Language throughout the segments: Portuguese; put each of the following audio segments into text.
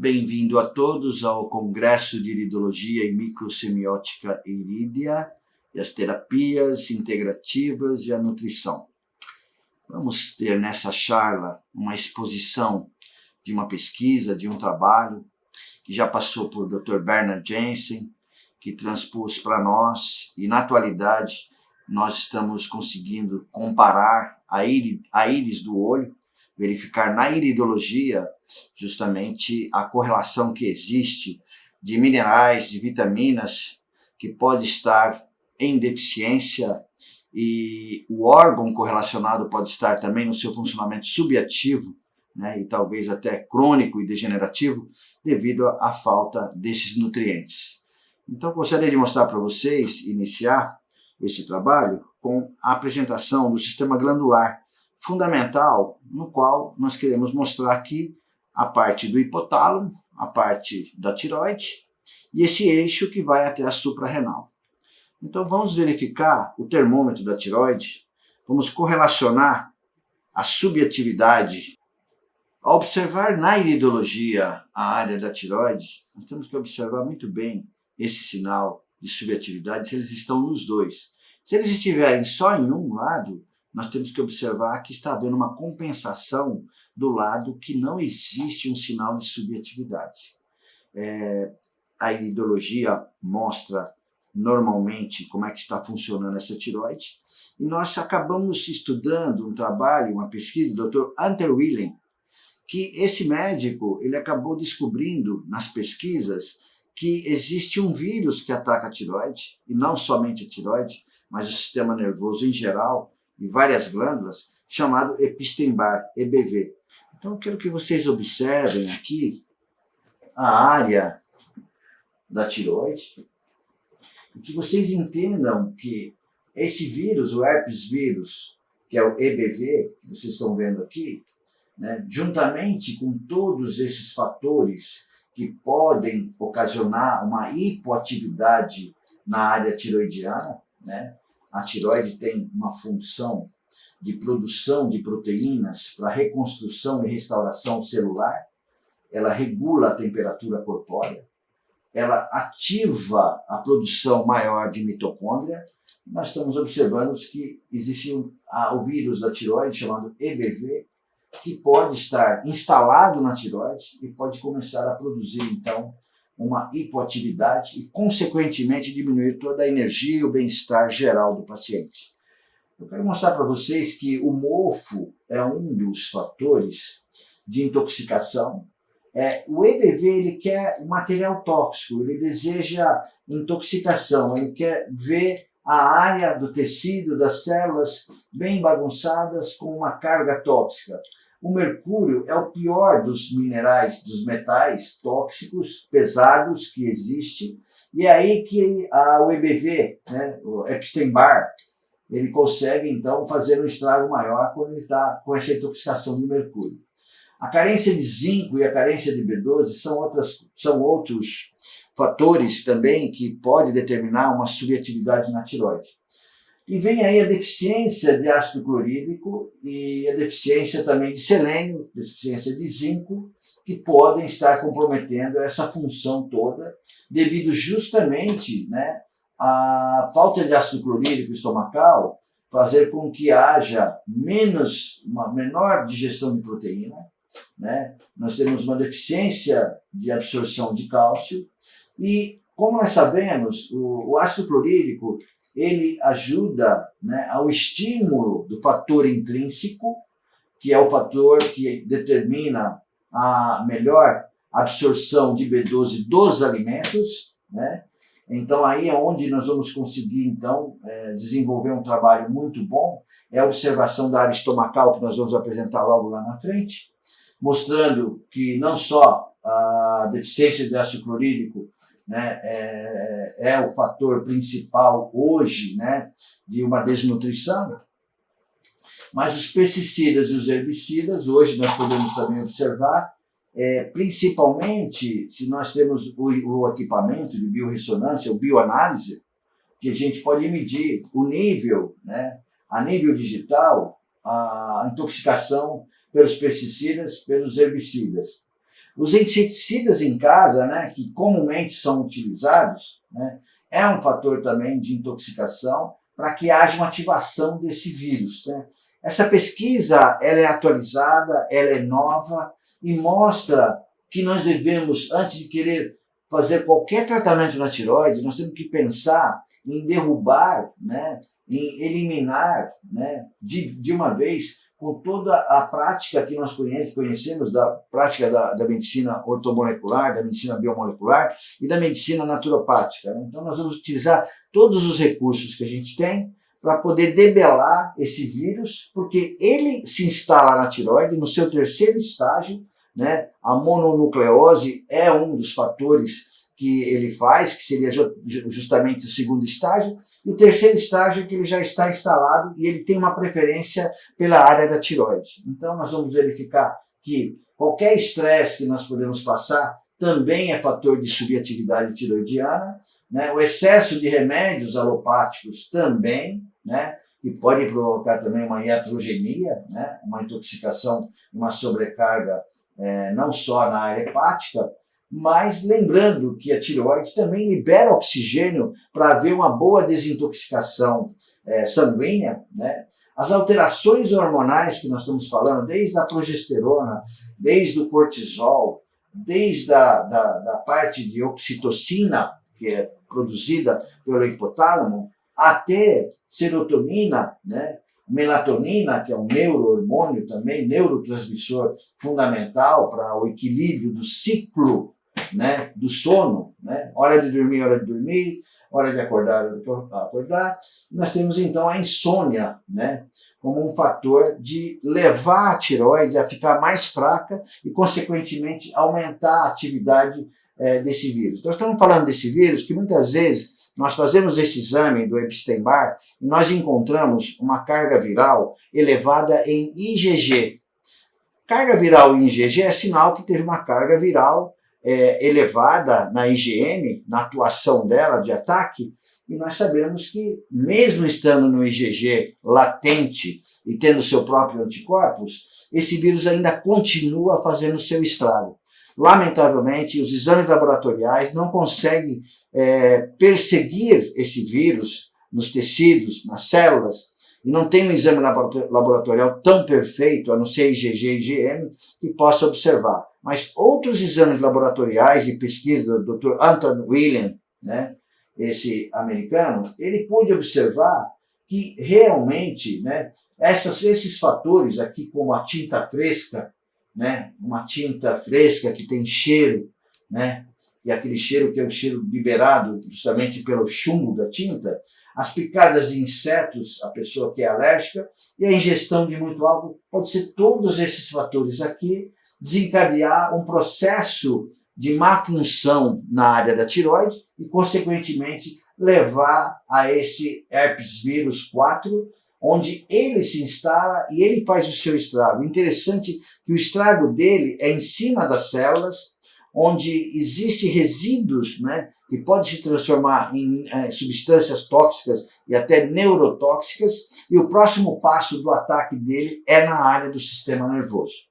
Bem-vindo a todos ao Congresso de Iridologia e Microsemiótica Irídea, e as terapias integrativas e a nutrição. Vamos ter nessa charla uma exposição de uma pesquisa, de um trabalho, que já passou por Dr. Bernard Jensen, que transpôs para nós, e na atualidade nós estamos conseguindo comparar a íris do olho, verificar na iridologia justamente a correlação que existe de minerais, de vitaminas, que pode estar em deficiência, e o órgão correlacionado pode estar também no seu funcionamento subativo, né, e talvez até crônico e degenerativo, devido à falta desses nutrientes. Então, gostaria de mostrar para vocês, iniciar esse trabalho com a apresentação do sistema glandular fundamental, no qual nós queremos mostrar aqui a parte do hipotálamo, a parte da tireoide e esse eixo que vai até a suprarrenal. Então vamos verificar o termômetro da tireoide, vamos correlacionar a subatividade. Ao observar na iridologia a área da tireoide, nós temos que observar muito bem esse sinal de subatividade, se eles estão nos dois. Se eles estiverem só em um lado, nós temos que observar que está havendo uma compensação do lado que não existe um sinal de subatividade. A iridologia mostra normalmente como é que está funcionando essa tireoide, e nós acabamos estudando um trabalho, uma pesquisa do Dr. Hunter Willen, que esse médico ele acabou descobrindo nas pesquisas que existe um vírus que ataca a tireoide, e não somente a tireoide, mas o sistema nervoso em geral, e várias glândulas, chamado Epstein-Barr, EBV. Então, eu quero que vocês observem aqui a área da tireoide, e que vocês entendam que esse vírus, o herpes vírus, que é o EBV, que vocês estão vendo aqui, né, juntamente com todos esses fatores que podem ocasionar uma hipoatividade na área tireoidiana, né? A tireoide tem uma função de produção de proteínas para reconstrução e restauração celular, ela regula a temperatura corpórea, ela ativa a produção maior de mitocôndria. Nós estamos observando que existe o vírus da tireoide, chamado EBV, que pode estar instalado na tireoide e pode começar a produzir, então, uma hipoatividade e, consequentemente, diminuir toda a energia e o bem-estar geral do paciente. Eu quero mostrar para vocês que o mofo é um dos fatores de intoxicação. O EBV ele quer um material tóxico, ele deseja intoxicação, ele quer ver a área do tecido, das células bem bagunçadas com uma carga tóxica. O mercúrio é o pior dos minerais, dos metais tóxicos, pesados que existe, e é aí que o EBV, né, o Epstein-Barr, ele consegue então fazer um estrago maior quando ele está com essa intoxicação de mercúrio. A carência de zinco e a carência de B12 são outros fatores também que podem determinar uma subatividade na tireoide. E vem aí a deficiência de ácido clorídrico e a deficiência também de selênio, deficiência de zinco, que podem estar comprometendo essa função toda, devido justamente, né, à falta de ácido clorídrico estomacal, fazer com que haja uma menor digestão de proteína, né? Nós temos uma deficiência de absorção de cálcio, e como nós sabemos, o ácido clorídrico ele ajuda, né, ao estímulo do fator intrínseco, que é o fator que determina a melhor absorção de B12 dos alimentos, né? Então aí é onde nós vamos conseguir então desenvolver um trabalho muito bom, é a observação da área estomacal, que nós vamos apresentar logo lá na frente, mostrando que não só a deficiência de ácido clorídrico, né, é o fator principal hoje, né, de uma desnutrição, mas os pesticidas e os herbicidas, hoje nós podemos também observar, principalmente se nós temos o equipamento de biorressonância, o bioanálise, que a gente pode medir o nível, né, a nível digital, a intoxicação pelos pesticidas, pelos herbicidas. Os inseticidas em casa, né, que comumente são utilizados, né, é um fator também de intoxicação para que haja uma ativação desse vírus, né? Essa pesquisa ela é atualizada, ela é nova e mostra que nós devemos, antes de querer fazer qualquer tratamento na tireoide, nós temos que pensar em derrubar, né, em eliminar, né, de uma vez, com toda a prática que nós conhecemos, da prática da medicina ortomolecular, da medicina biomolecular e da medicina naturopática, né? Então nós vamos utilizar todos os recursos que a gente tem para poder debelar esse vírus, porque ele se instala na tireoide no seu terceiro estágio, né? A mononucleose é um dos fatores que ele faz, que seria justamente o segundo estágio, e o terceiro estágio é que ele já está instalado e ele tem uma preferência pela área da tireoide. Então nós vamos verificar que qualquer estresse que nós podemos passar também é fator de subatividade tireoidiana, né? O excesso de remédios alopáticos também, né? Que pode provocar também uma iatrogenia, né? Uma intoxicação, uma sobrecarga não só na área hepática, mas lembrando que a tireoide também libera oxigênio para haver uma boa desintoxicação sanguínea, né? As alterações hormonais que nós estamos falando, desde a progesterona, desde o cortisol, desde a parte de oxitocina, que é produzida pelo hipotálamo, até serotonina, né? Melatonina, que é um neurohormônio também, neurotransmissor fundamental para o equilíbrio do ciclo, né, do sono, né? Hora de dormir, hora de acordar, hora de acordar. Nós temos então a insônia, né, como um fator de levar a tireoide a ficar mais fraca e, consequentemente, aumentar a atividade desse vírus. Então, estamos falando desse vírus que muitas vezes nós fazemos esse exame do Epstein-Barr e nós encontramos uma carga viral elevada em IgG. Carga viral em IgG é sinal que teve uma carga viral elevada na IgM, na atuação dela de ataque, e nós sabemos que, mesmo estando no IgG latente e tendo seu próprio anticorpos, esse vírus ainda continua fazendo seu estrago. Lamentavelmente, os exames laboratoriais não conseguem perseguir esse vírus nos tecidos, nas células, e não tem um exame laboratorial tão perfeito, a não ser IgG e IgM, que possa observar. Mas outros exames laboratoriais de pesquisa do Dr. Anton William, né, esse americano, ele pôde observar que realmente, né, esses fatores aqui, como a tinta fresca, né, uma tinta fresca que tem cheiro, né, e aquele cheiro que é um cheiro liberado justamente pelo chumbo da tinta, as picadas de insetos, a pessoa que é alérgica, e a ingestão de muito álcool, pode ser todos esses fatores aqui desencadear um processo de má função na área da tireoide e, consequentemente, levar a esse herpes vírus 4, onde ele se instala e ele faz o seu estrago. Interessante que o estrago dele é em cima das células, onde existem resíduos, né, que podem se transformar em substâncias tóxicas e até neurotóxicas, e o próximo passo do ataque dele é na área do sistema nervoso.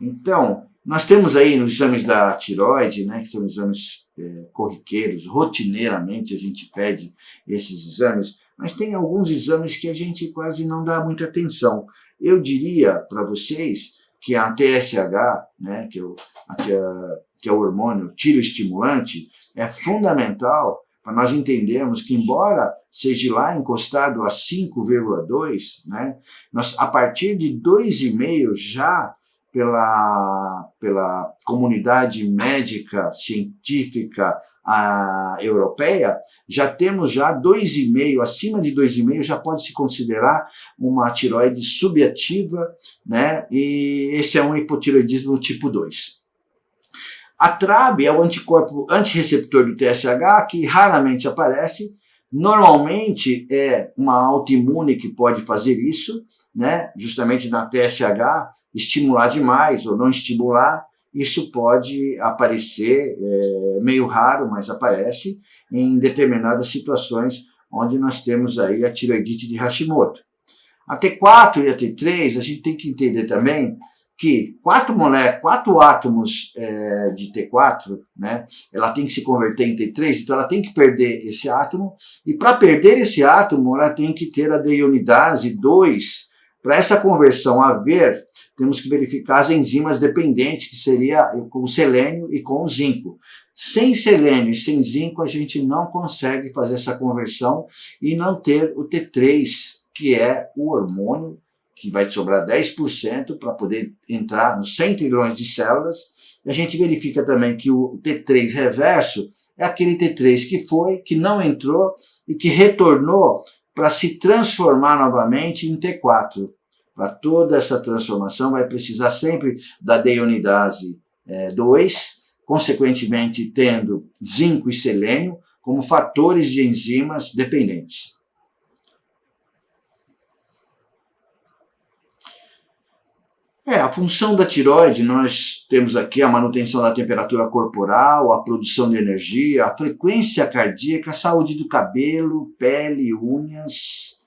Então, nós temos aí nos exames da tireoide, né, que são exames corriqueiros, rotineiramente a gente pede esses exames, mas tem alguns exames que a gente quase não dá muita atenção. Eu diria para vocês que a TSH, né, que é o hormônio tiroestimulante, é fundamental para nós entendermos que, embora seja lá encostado a 5,2, né, a partir de 2,5 já pela comunidade médica científica europeia, já temos 2,5, acima de 2,5 já pode se considerar uma tireoide subativa, né? E esse é um hipotireoidismo tipo 2. A TRAB é o anticorpo antirreceptor do TSH, que raramente aparece. Normalmente é uma autoimune que pode fazer isso, né? Justamente na TSH, estimular demais ou não estimular. Isso pode aparecer, meio raro, mas aparece em determinadas situações onde nós temos aí a tireoidite de Hashimoto. A T4 e a T3, a gente tem que entender também que 4 átomos de T4, né, ela tem que se converter em T3, então ela tem que perder esse átomo, e para perder esse átomo, ela tem que ter a deionidase 2. Para essa conversão haver, temos que verificar as enzimas dependentes, que seria com o selênio e com o zinco. Sem selênio e sem zinco, a gente não consegue fazer essa conversão e não ter o T3, que é o hormônio que vai sobrar 10% para poder entrar nos 100 trilhões de células. E a gente verifica também que o T3 reverso é aquele T3 que não entrou e que retornou para se transformar novamente em T4. Para toda essa transformação vai precisar sempre da deionidase 2, consequentemente tendo zinco e selênio como fatores de enzimas dependentes. A função da tireoide, nós temos aqui a manutenção da temperatura corporal, a produção de energia, a frequência cardíaca, a saúde do cabelo, pele, unhas.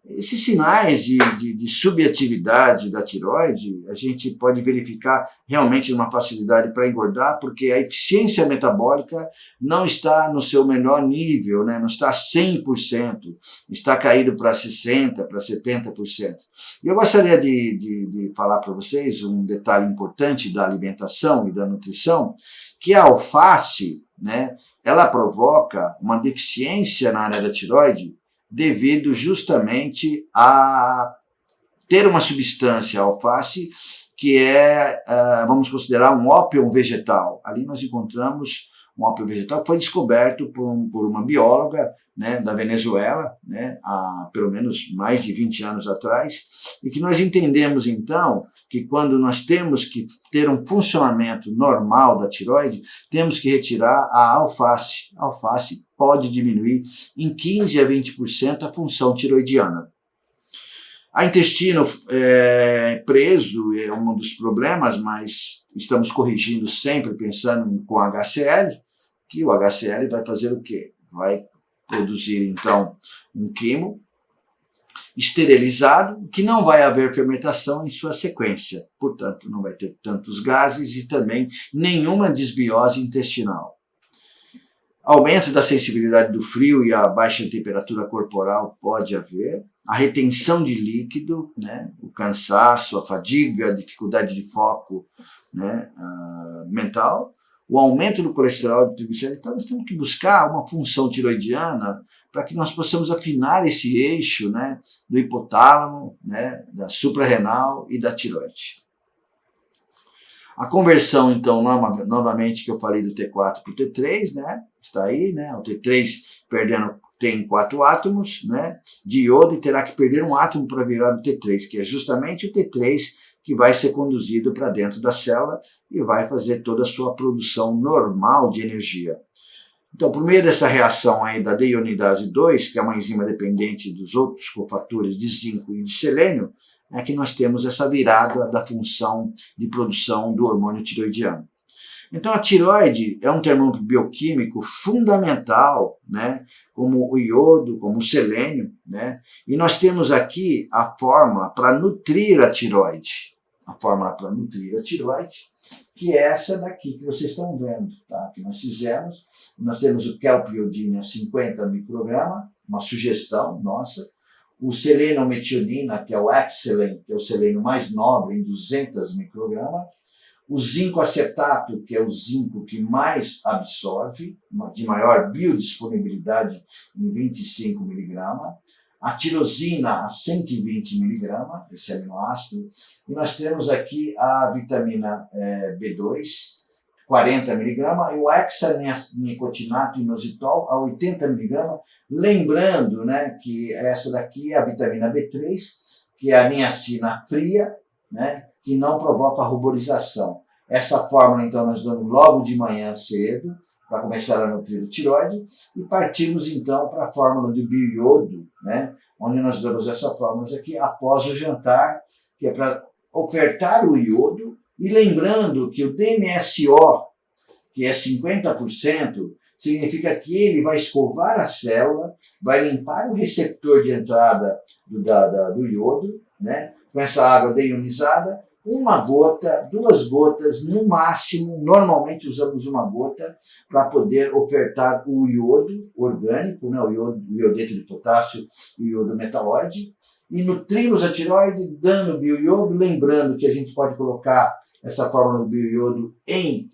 Esses sinais de subatividade da tireoide, a gente pode verificar realmente uma facilidade para engordar, porque a eficiência metabólica não está no seu melhor nível, né? Não está 100%, está caído para 60%, para 70%. E eu gostaria de falar para vocês um detalhe importante da alimentação e da nutrição, que a alface, né, ela provoca uma deficiência na área da tireoide, devido justamente a ter uma substância, a alface, que vamos considerar um ópio vegetal. Ali nós encontramos um ópio vegetal que foi descoberto por uma bióloga, né, da Venezuela, né, há pelo menos mais de 20 anos atrás, e que nós entendemos então que quando nós temos que ter um funcionamento normal da tireoide, temos que retirar a alface. A alface pode diminuir em 15% a 20% a função tiroidiana. A intestino preso é um dos problemas, mas estamos corrigindo sempre pensando com HCl, que o HCl vai fazer o quê? Vai produzir então um quimo esterilizado, que não vai haver fermentação em sua sequência, portanto não vai ter tantos gases e também nenhuma desbiose intestinal. Aumento da sensibilidade do frio e a baixa temperatura corporal pode haver, a retenção de líquido, né, o cansaço, a fadiga, a dificuldade de foco, né, mental, o aumento do colesterol e do triglicéridos. Então nós temos que buscar uma função tiroidiana para que nós possamos afinar esse eixo, né, do hipotálamo, né, da suprarrenal e da tireoide. A conversão, então, novamente, que eu falei do T4 para o T3, né, está aí, né, o T3 tem 4 átomos, né, de iodo, e terá que perder um átomo para virar o T3, que é justamente o T3 que vai ser conduzido para dentro da célula e vai fazer toda a sua produção normal de energia. Então, por meio dessa reação aí da deionidase 2, que é uma enzima dependente dos outros cofatores de zinco e de selênio, é que nós temos essa virada da função de produção do hormônio tiroidiano. Então, a tireoide é um termômetro bioquímico fundamental, né, como o iodo, como o selênio, né, e nós temos aqui a fórmula para nutrir a tireoide. A fórmula para nutrir a tireoide, que é essa daqui que vocês estão vendo, tá? Que nós fizemos. Nós temos o kelpiodine a 50 microgramas, uma sugestão nossa. O selenometionina, que é o Excellent, que é o selênio mais nobre, em 200 microgramas. O zinco acetato, que é o zinco que mais absorve, de maior biodisponibilidade, em 25 miligramas. A tirosina a 120 miligramas, esse aminoácido, e nós temos aqui a vitamina B2, 40 miligramas, e o hexanicotinato inositol a 80 miligramas, lembrando, né, que essa daqui é a vitamina B3, que é a niacina fria, né, que não provoca ruborização. Essa fórmula, então, nós damos logo de manhã cedo, para começar a nutrir o tireoide, e partimos então para a fórmula do bioiodo, né, onde nós damos essa fórmula aqui após o jantar, que é para ofertar o iodo, e lembrando que o DMSO, que é 50%, significa que ele vai escovar a célula, vai limpar o receptor de entrada do iodo, né, com essa água deionizada, uma gota, 2 gotas, no máximo, normalmente usamos uma gota para poder ofertar o iodo orgânico, né, o iodeto de potássio e o iodo metalóide, e nutrimos a tireoide dando bioiodo, lembrando que a gente pode colocar essa fórmula do bioiodo em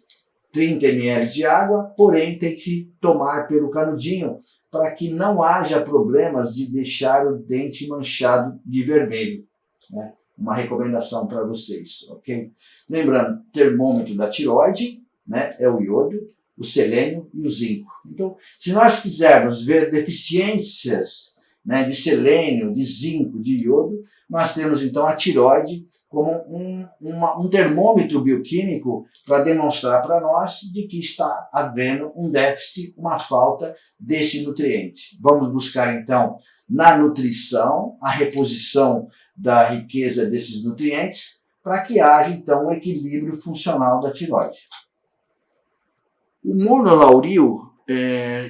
30 ml de água, porém tem que tomar pelo canudinho para que não haja problemas de deixar o dente manchado de vermelho, né? Uma recomendação para vocês, ok? Lembrando, termômetro da tireoide, né, é o iodo, o selênio e o zinco. Então, se nós quisermos ver deficiências, né, de selênio, de zinco, de iodo, nós temos então a tireoide como um termômetro bioquímico para demonstrar para nós de que está havendo um déficit, uma falta desse nutriente. Vamos buscar então na nutrição a reposição da riqueza desses nutrientes para que haja então um equilíbrio funcional da tireoide. O monolauril,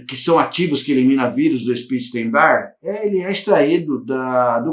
que são ativos que eliminam vírus do Epstein-Barr, ele é extraído do